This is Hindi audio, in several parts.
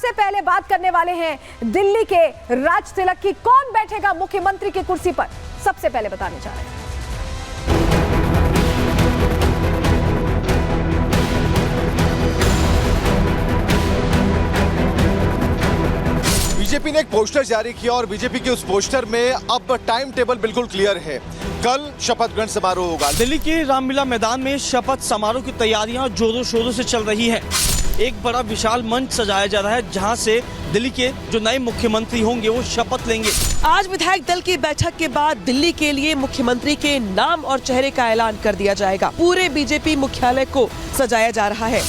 सबसे पहले बात करने वाले हैं दिल्ली के राज तिलक की। कौन बैठेगा मुख्यमंत्री की कुर्सी पर, सबसे पहले बताने जा रहे हैं। बीजेपी ने एक पोस्टर जारी किया और बीजेपी के उस पोस्टर में अब टाइम टेबल बिल्कुल क्लियर है। कल शपथ ग्रहण समारोह होगा। दिल्ली के रामलीला मैदान में शपथ समारोह की तैयारियां जोरों शोरों से चल रही है। एक बड़ा विशाल मंच सजाया जा रहा है जहां से दिल्ली के जो नए मुख्यमंत्री होंगे वो शपथ लेंगे। आज विधायक दल की बैठक के बाद दिल्ली के लिए मुख्यमंत्री के नाम और चेहरे का ऐलान कर दिया जाएगा। पूरे बीजेपी मुख्यालय को सजाया जा रहा है।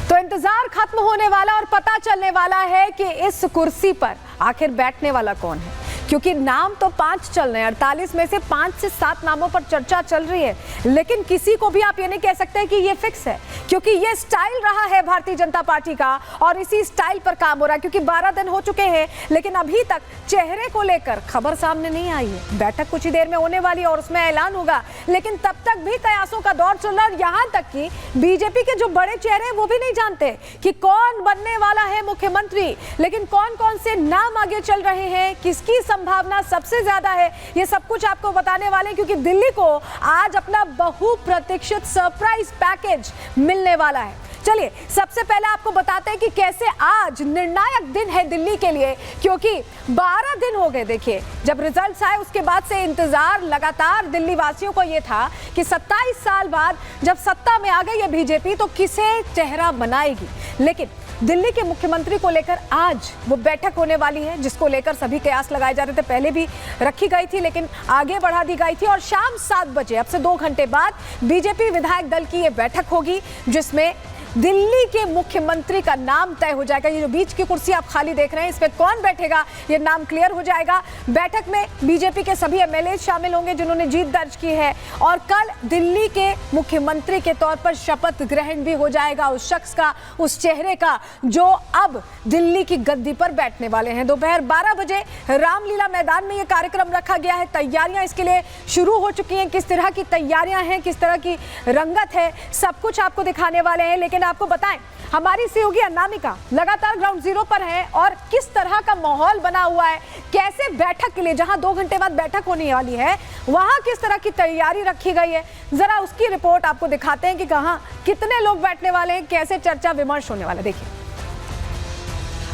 तो इंतजार खत्म होने वाला और पता चलने वाला है कि इस कुर्सी पर आखिर बैठने वाला कौन है, क्योंकि नाम तो 5 चल रहे हैं। 48 में से 5 से 7 नामों पर चर्चा चल रही है, लेकिन किसी को भी आप ये नहीं कह सकते कि ये फिक्स है, क्योंकि ये स्टाइल रहा है भारतीय जनता पार्टी का और इसी स्टाइल पर काम हो रहा है। क्योंकि 12 दिन हो चुके हैं, लेकिन अभी तक चेहरे को लेकर खबर सामने नहीं आई है। बैठक कुछ ही देर में होने वाली है और उसमें ऐलान होगा, लेकिन तब तक भी कयासों का दौर चल रहा है। यहाँ तक कि बीजेपी के जो बड़े चेहरे हैं वो भी नहीं जानते कि कौन बनने वाला है मुख्यमंत्री, लेकिन कौन कौन से नाम आगे चल रहे हैं, किसकी संभावना सबसे ज्यादा है, ये सब कुछ आपको बताने वाले हैं। क्योंकि दिल्ली को आज अपना बहुप्रतीक्षित सरप्राइज पैकेज मिलने वाला है। चलिए सबसे पहले आपको बताते हैं कि कैसे आज निर्णायक दिन है दिल्ली के लिए, क्योंकि 12 दिन हो गए। देखिए, जब रिजल्ट्स आए उसके बाद से इंतजार लगातार दिल्ली वासियों को यह था कि 27 साल बाद जब सत्ता में आ गई है बीजेपी तो किसे चेहरा बनाएगी। लेकिन दिल्ली के मुख्यमंत्री को लेकर आज वो बैठक होने वाली है, जिसको लेकर सभी कयास लगाए जा रहे थे। पहले भी रखी गई थी, लेकिन आगे बढ़ा दी गई थी और शाम 7 बजे, अब से 2 घंटे बाद बीजेपी विधायक दल की ये बैठक होगी, जिसमें दिल्ली के मुख्यमंत्री का नाम तय हो जाएगा। ये जो बीच की कुर्सी आप खाली देख रहे हैं, इस पे कौन बैठेगा ये नाम क्लियर हो जाएगा। बैठक में बीजेपी के सभी एमएलए शामिल होंगे जिन्होंने जीत दर्ज की है, और कल दिल्ली के मुख्यमंत्री के तौर पर शपथ ग्रहण भी हो जाएगा उस शख्स का, उस चेहरे का जो अब दिल्ली की गद्दी पर बैठने वाले हैं। दोपहर 12 बजे रामलीला मैदान में ये कार्यक्रम रखा गया है। तैयारियां इसके लिए शुरू हो चुकी हैं। किस तरह की तैयारियां हैं, किस तरह की रंगत है, सब कुछ आपको दिखाने वाले हैं। लेकिन आपको बताएं, हमारी सहयोगी अनामिका लगातार ग्राउंड जीरो पर है और किस तरह का माहौल बना हुआ है, कैसे बैठक के लिए, जहां 2 घंटे बाद बैठक होने वाली है, वहां किस तरह की तैयारी रखी गई है, जरा उसकी रिपोर्ट आपको दिखाते हैं कि कहां कितने लोग बैठने वाले हैं, कैसे चर्चा विमर्श होने वाला। देखिए,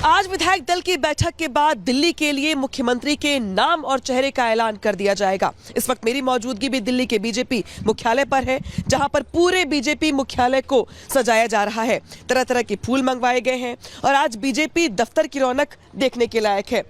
आज विधायक दल की बैठक के बाद दिल्ली के लिए मुख्यमंत्री के नाम और चेहरे का ऐलान कर दिया जाएगा। इस वक्त मेरी मौजूदगी भी दिल्ली के बीजेपी मुख्यालय पर है, जहां पर पूरे बीजेपी मुख्यालय को सजाया जा रहा है। तरह तरह के फूल मंगवाए गए हैं और आज बीजेपी दफ्तर की रौनक देखने के लायक है।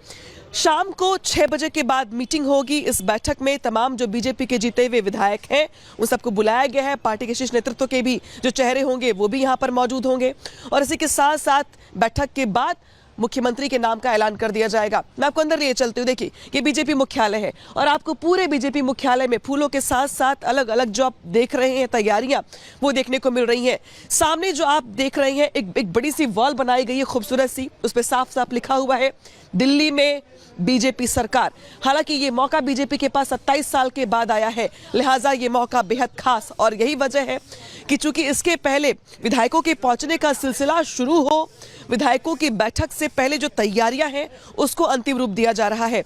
शाम को 6 बजे के बाद मीटिंग होगी। इस बैठक में तमाम जो बीजेपी के जीते हुए विधायक हैं उन सबको बुलाया गया है। पार्टी के शीर्ष नेतृत्व के भी जो चेहरे होंगे वो भी यहाँ पर मौजूद होंगे और इसी के साथ साथ बैठक के बाद मुख्यमंत्री के नाम का ऐलान कर दिया जाएगा। मैं आपको अंदर लिए चलती हूँ। देखिए, ये बीजेपी मुख्यालय है और आपको पूरे बीजेपी मुख्यालय में फूलों के साथ साथ अलग अलग जो आप देख रहे हैं तैयारियां वो देखने को मिल रही हैं। सामने जो आप देख रहे हैं एक बड़ी सी वॉल बनाई गई है खूबसूरत सी, उस पर साफ साफ लिखा हुआ है दिल्ली में बीजेपी सरकार। हालांकि ये मौका बीजेपी के पास 27 साल के बाद आया है, लिहाजा ये मौका बेहद खास, और यही वजह है कि चूंकि इसके पहले विधायकों के पहुंचने का सिलसिला शुरू हो, विधायकों की बैठक से पहले जो तैयारियां हैं उसको अंतिम रूप दिया जा रहा है।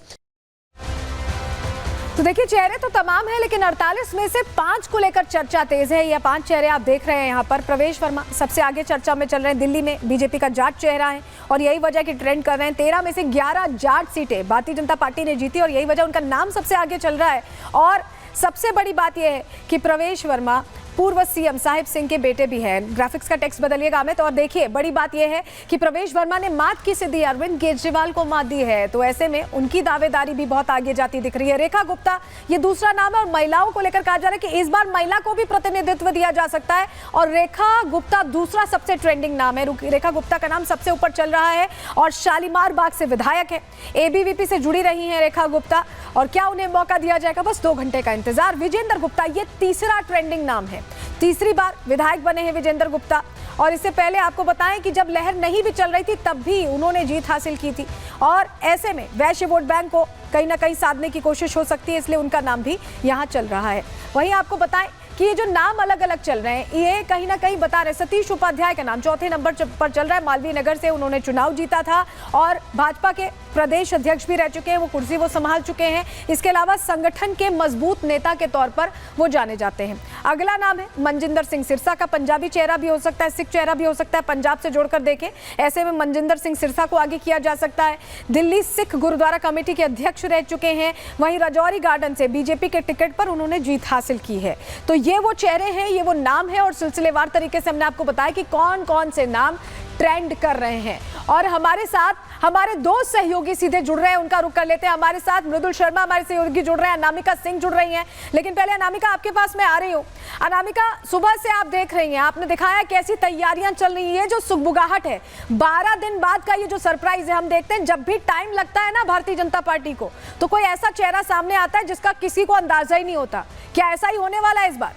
तो देखिए, चेहरे तो तमाम है, लेकिन 48 में से 5 को लेकर चर्चा तेज है। ये 5 चेहरे आप देख रहे हैं यहाँ पर। प्रवेश वर्मा सबसे आगे चर्चा में चल रहे हैं। दिल्ली में बीजेपी का जाट चेहरा है और यही वजह की ट्रेंड कर रहे हैं। 13 में से 11 जाट सीटें भारतीय जनता पार्टी ने जीती और यही वजह उनका नाम सबसे आगे चल रहा है। और सबसे बड़ी बात यह है कि प्रवेश वर्मा पूर्व सीएम साहिब सिंह के बेटे भी हैं। ग्राफिक्स का टेक्स्ट बदलिएगा अमित। और देखिए, बड़ी बात यह है कि प्रवेश वर्मा ने मात किसे दी, अरविंद केजरीवाल को मात दी है, तो ऐसे में उनकी दावेदारी भी बहुत आगे जाती दिख रही है। रेखा गुप्ता ये दूसरा नाम है और महिलाओं को लेकर कहा जा रहा है कि इस बार महिला को भी प्रतिनिधित्व दिया जा सकता है और रेखा गुप्ता दूसरा सबसे ट्रेंडिंग नाम है। रेखा गुप्ता का नाम सबसे ऊपर चल रहा है और शालीमार बाग से विधायक है। एबीवीपी से जुड़ी रही हैं रेखा गुप्ता और क्या उन्हें मौका दिया जाएगा, बस 2 घंटे का इंतजार। विजेंद्र गुप्ता ये तीसरा ट्रेंडिंग नाम है, तीसरी बार विधायक बने हैं विजेंद्र गुप्ता। और इससे पहले आपको बताएं कि जब लहर नहीं भी चल रही थी तब भी उन्होंने जीत हासिल की थी और ऐसे में वैश्य वोट बैंक को कहीं ना कहीं साधने की कोशिश हो सकती है, इसलिए उनका नाम भी यहाँ चल रहा है। वहीं आपको बताएं कि ये जो नाम अलग अलग चल रहे हैं ये कहीं ना कहीं बता रहे। सतीश उपाध्याय का नाम चौथे नंबर पर चल रहा है। मालवीय नगर से उन्होंने चुनाव जीता था और भाजपा के प्रदेश अध्यक्ष भी रह चुके हैं, वो कुर्सी वो संभाल चुके हैं। इसके अलावा संगठन के मजबूत नेता के तौर पर वो जाने जाते हैं। अगला नाम है मनजिंदर सिंह सिरसा का। पंजाबी चेहरा भी हो सकता है, सिख चेहरा भी हो सकता है, पंजाब से जोड़कर देखें ऐसे में मनजिंदर सिंह सिरसा को आगे किया जा सकता है। दिल्ली सिख गुरुद्वारा कमेटी के अध्यक्ष रह चुके हैं। वहीं राजौरी गार्डन से बीजेपी के टिकट पर उन्होंने जीत हासिल की है। तो ये वो चेहरे हैं, ये वो नाम है और सिलसिलेवार तरीके से हमने आपको बताया कि कौन कौन से नाम ट्रेंड कर रहे हैं। और हमारे साथ हमारे दो सहयोगी सीधे जुड़ रहे हैं, उनका रुख कर लेते हैं। हमारे साथ मृदुल शर्मा हमारे सहयोगी जुड़ रहे हैं, अनामिका सिंह जुड़ रही हैं। लेकिन पहले अनामिका आपके पास मैं आ रही हूँ। अनामिका, सुबह से आप देख रही हैं, आपने दिखाया कैसी तैयारियां चल रही है। जो सुगबुगाहट है 12 दिन बाद का ये जो सरप्राइज है, हम देखते हैं जब भी टाइम लगता है ना भारतीय जनता पार्टी को तो कोई ऐसा चेहरा सामने आता है जिसका किसी को अंदाजा ही नहीं होता। क्या ऐसा ही होने वाला है इस बार?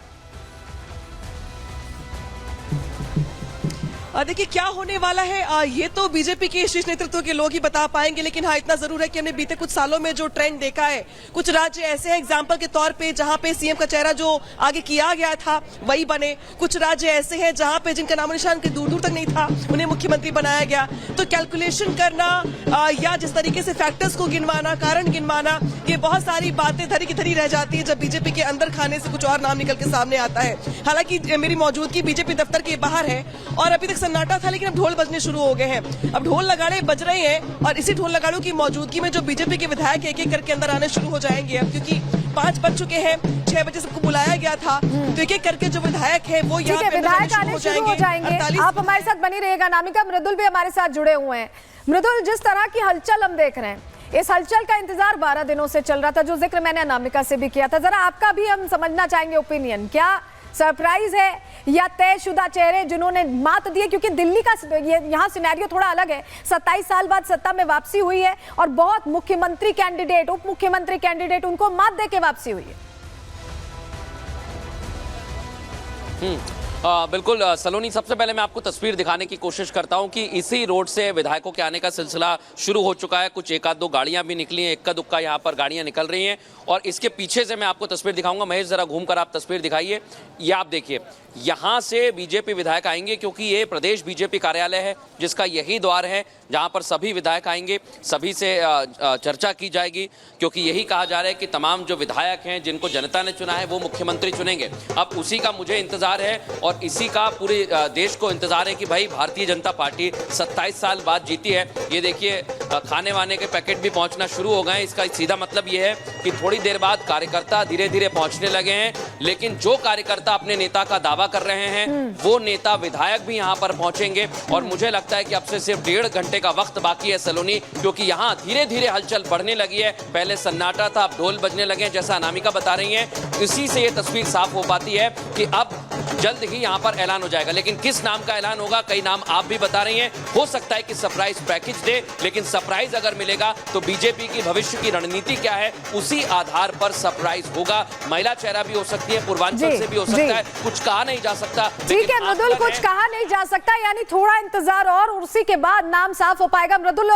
देखिए क्या होने वाला है ये तो बीजेपी के शीर्ष नेतृत्व के लोग ही बता पाएंगे। लेकिन हाँ, इतना जरूर है कि हमने बीते कुछ सालों में जो ट्रेंड देखा है, कुछ राज्य ऐसे हैं एग्जाम्पल के तौर पे जहां पे सीएम का चेहरा जो आगे किया गया था वही बने। कुछ राज्य ऐसे हैं जहां पे जिनका नामो निशान के दूर दूर तक नहीं था, उन्हें मुख्यमंत्री बनाया गया। तो कैलकुलेशन करना या जिस तरीके से फैक्टर्स को गिनवाना, कारण गिनवाना, ये बहुत सारी बातें धरी की धरी रह जाती है जब बीजेपी के अंदर खाने से कुछ और नाम निकल के सामने आता है। हालांकि मेरी मौजूदगी बीजेपी दफ्तर के बाहर है और अभी तक सन्नाटा था, लेकिन अब ढोल बजने शुरू हो गए हैं। अब ढोल नगाड़े बज रहे हैं और इसी ढोल नगाड़ों की मौजूदगी में जो बीजेपी के विधायक एक एक करके अंदर आने शुरू हो जाएंगे। अब क्योंकि 5 बज चुके हैं, 6 बजे सबको बुलाया गया था, तो एक एक करके जो विधायक है वो यहाँ पे विधायक आने शुरू हो जाएंगे। आप हमारे साथ बनी रहिएगा। अनामिका, मृदुल भी हमारे साथ जुड़े हुए हैं। मृदुल, जिस तरह की हलचल हम देख रहे हैं, इस हलचल का इंतजार 12 दिनों से चल रहा था, जो जिक्र मैंने अनामिका से भी किया था। जरा आपका भी हम समझना चाहेंगे ओपिनियन। क्या सरप्राइज है या तयशुदा चेहरे जिन्होंने मात दी है? क्योंकि दिल्ली का यहाँ सिनेरियो थोड़ा अलग है। 27 साल बाद सत्ता में वापसी हुई है और बहुत मुख्यमंत्री कैंडिडेट, उप मुख्यमंत्री कैंडिडेट, उनको मात दे के वापसी हुई है। बिल्कुल सलोनी, सबसे पहले मैं आपको तस्वीर दिखाने की कोशिश करता हूं कि इसी रोड से विधायकों के आने का सिलसिला शुरू हो चुका है। कुछ एक आध दो गाड़ियां भी निकली हैं, इक्का दुक्का यहां पर गाड़ियां निकल रही हैं और इसके पीछे से मैं आपको तस्वीर दिखाऊंगा। महेश, जरा घूमकर आप तस्वीर दिखाइए। ये आप देखिए, यहां से बीजेपी विधायक आएंगे क्योंकि ये प्रदेश बीजेपी कार्यालय है जिसका यही द्वार है जहां पर सभी विधायक आएंगे, सभी से चर्चा की जाएगी क्योंकि यही कहा जा रहा है कि तमाम जो विधायक हैं जिनको जनता ने चुना है वो मुख्यमंत्री चुनेंगे। अब उसी का मुझे इंतजार है और इसी का पूरे देश को इंतजार है कि भाई भारतीय जनता पार्टी 27 साल बाद जीती है। ये देखिए, खाने वाने के पैकेट भी पहुंचना शुरू हो गए हैं। इसका सीधा मतलब ये है कि थोड़ी देर बाद कार्यकर्ता धीरे धीरे पहुंचने लगे हैं। लेकिन जो कार्यकर्ता अपने नेता का दावा कर रहे हैं वो नेता विधायक भी यहां पर पहुंचेंगे और मुझे लगता है कि अब से सिर्फ 1.5 घंटे का वक्त बाकी है सलोनी, क्योंकि यहां धीरे धीरे हलचल बढ़ने लगी है। पहले सन्नाटा था, अब ढोल बजने लगे हैं, जैसा अनामिका बता रही हैं। इसी से ये तस्वीर साफ हो पाती है कि अब जल्द ही यहां पर ऐलान हो जाएगा। लेकिन किस नाम का ऐलान होगा, कई नाम आप भी बता रही हैं। हो सकता है कि सरप्राइज पैकेज दे, लेकिन सरप्राइज अगर मिलेगा तो बीजेपी की भविष्य की रणनीति क्या है उसी आधार पर सरप्राइज होगा। महिला चेहरा भी हो सकती है, पूर्वांचल से भी हो सकता है, कुछ कहा नहीं जा सकता। ठीक है मृदुल, कुछ कहा नहीं जा सकता, यानी थोड़ा इंतजार और उसी के बाद नाम साफ हो पाएगा। मृदुल